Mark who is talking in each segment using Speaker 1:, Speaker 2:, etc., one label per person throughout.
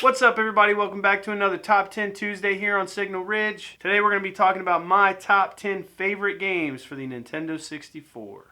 Speaker 1: What's up, everybody? Welcome back to another Top 10 Tuesday here on Signal Ridge. Today we're going to be talking about my top 10 favorite games for the Nintendo 64.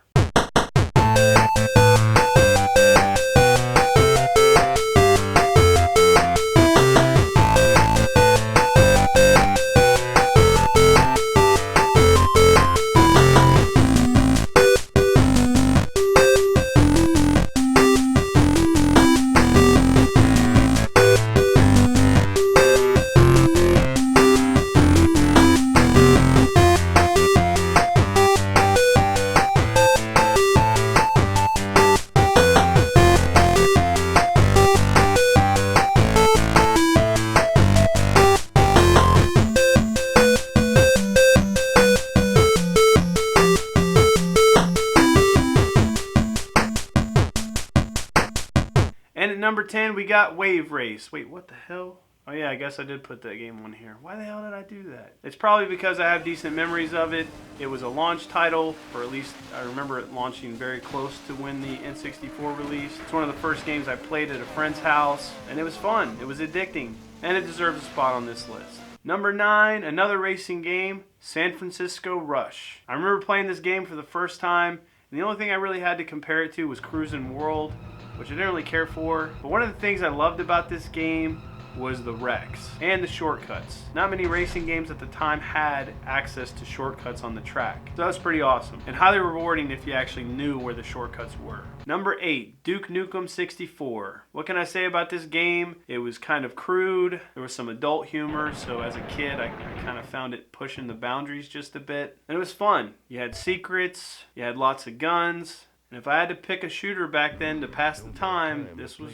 Speaker 1: And at number 10, we got Wave Race. Wait, what the hell? Oh yeah, I guess I did put that game on here. Why the hell did I do that? It's probably because I have decent memories of it. It was a launch title, or at least I remember it launching very close to when the N64 released. It's one of the first games I played at a friend's house, and it was fun. It was addicting, and it deserves a spot on this list. Number 9, another racing game, San Francisco Rush. I remember playing this game for the first time, and the only thing I really had to compare it to was Cruisin' World, which I didn't really care for. But one of the things I loved about this game was the wrecks and the shortcuts. Not many racing games at the time had access to shortcuts on the track. So that was pretty awesome and highly rewarding if you actually knew where the shortcuts were. Number 8, Duke Nukem 64. What can I say about this game? It was kind of crude. There was some adult humor, so as a kid I kind of found it pushing the boundaries just a bit. And it was fun. You had secrets, you had lots of guns. And if I had to pick a shooter back then to pass the time, this would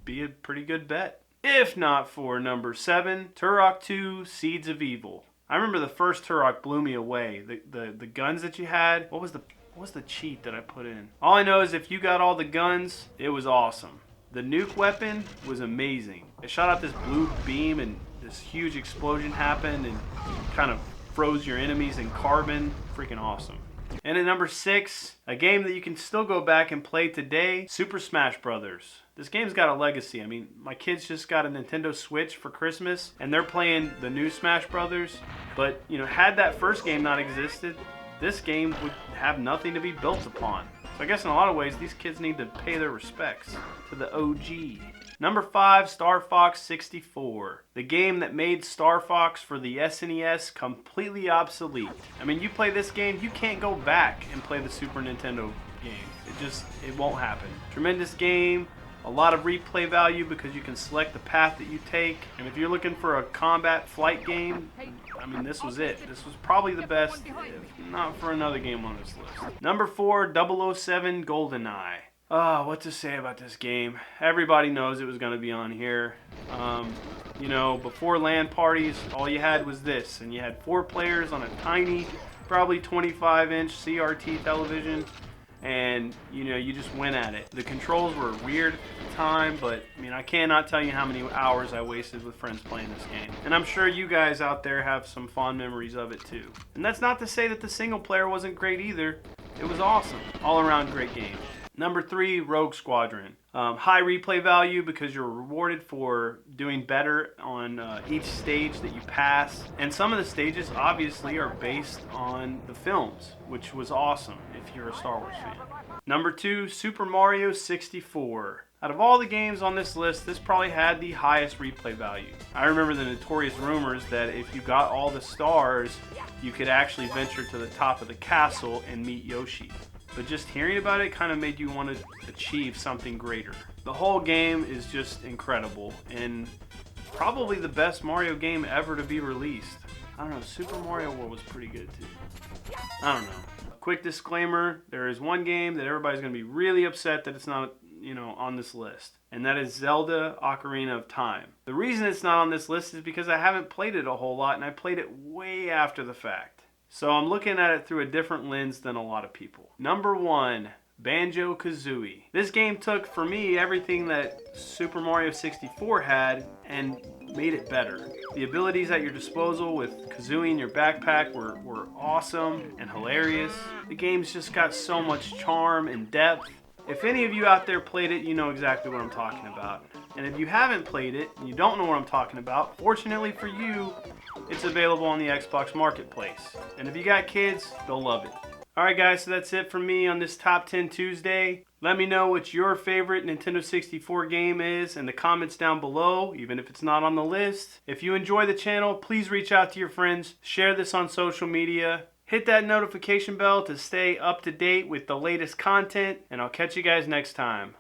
Speaker 1: be a pretty good bet. If not for number 7, Turok 2 Seeds of Evil. I remember the first Turok blew me away. The guns that you had, what was the cheat that I put in? All I know is if you got all the guns, it was awesome. The nuke weapon was amazing. It shot out this blue beam and this huge explosion happened and kind of froze your enemies in carbon. Freaking awesome. And at number 6, a game that you can still go back and play today, Super Smash Brothers. This game's got a legacy. I mean, my kids just got a Nintendo Switch for Christmas, and they're playing the new Smash Brothers. But, you know, had that first game not existed, this game would have nothing to be built upon. So I guess in a lot of ways, these kids need to pay their respects to the OG. Number 5, Star Fox 64. The game that made Star Fox for the SNES completely obsolete. I mean, you play this game, you can't go back and play the Super Nintendo game. It won't happen. Tremendous game. A lot of replay value because you can select the path that you take. And if you're looking for a combat flight game, I mean, this was it. This was probably the best, if not for another game on this list. Number 4, 007 GoldenEye. What to say about this game? Everybody knows it was going to be on here. You know, before LAN parties, all you had was this. And you had 4 players on a tiny, probably 25-inch CRT television. And, you know, you just went at it. The controls were weird at the time, but, I mean, I cannot tell you how many hours I wasted with friends playing this game. And I'm sure you guys out there have some fond memories of it, too. And that's not to say that the single player wasn't great either. It was awesome. All around great game. Number 3, Rogue Squadron. High replay value because you're rewarded for doing better on each stage that you pass. And some of the stages obviously are based on the films, which was awesome if you're a Star Wars fan. Number 2, Super Mario 64. Out of all the games on this list, this probably had the highest replay value. I remember the notorious rumors that if you got all the stars, you could actually venture to the top of the castle and meet Yoshi. But just hearing about it kind of made you want to achieve something greater. The whole game is just incredible and probably the best Mario game ever to be released. I don't know, Super Mario World was pretty good too. I don't know. Quick disclaimer, there is one game that everybody's going to be really upset that it's not, you know, on this list. And that is Zelda Ocarina of Time. The reason it's not on this list is because I haven't played it a whole lot and I played it way after the fact. So I'm looking at it through a different lens than a lot of people. Number 1, Banjo-Kazooie. This game took, for me, everything that Super Mario 64 had and made it better. The abilities at your disposal with Kazooie in your backpack were awesome and hilarious. The game's just got so much charm and depth. If any of you out there played it, you know exactly what I'm talking about. And if you haven't played it, and you don't know what I'm talking about, fortunately for you, it's available on the Xbox Marketplace. And if you got kids, they'll love it. Alright guys, so that's it for me on this Top 10 Tuesday. Let me know what your favorite Nintendo 64 game is in the comments down below, even if it's not on the list. If you enjoy the channel, please reach out to your friends, share this on social media, hit that notification bell to stay up to date with the latest content, and I'll catch you guys next time.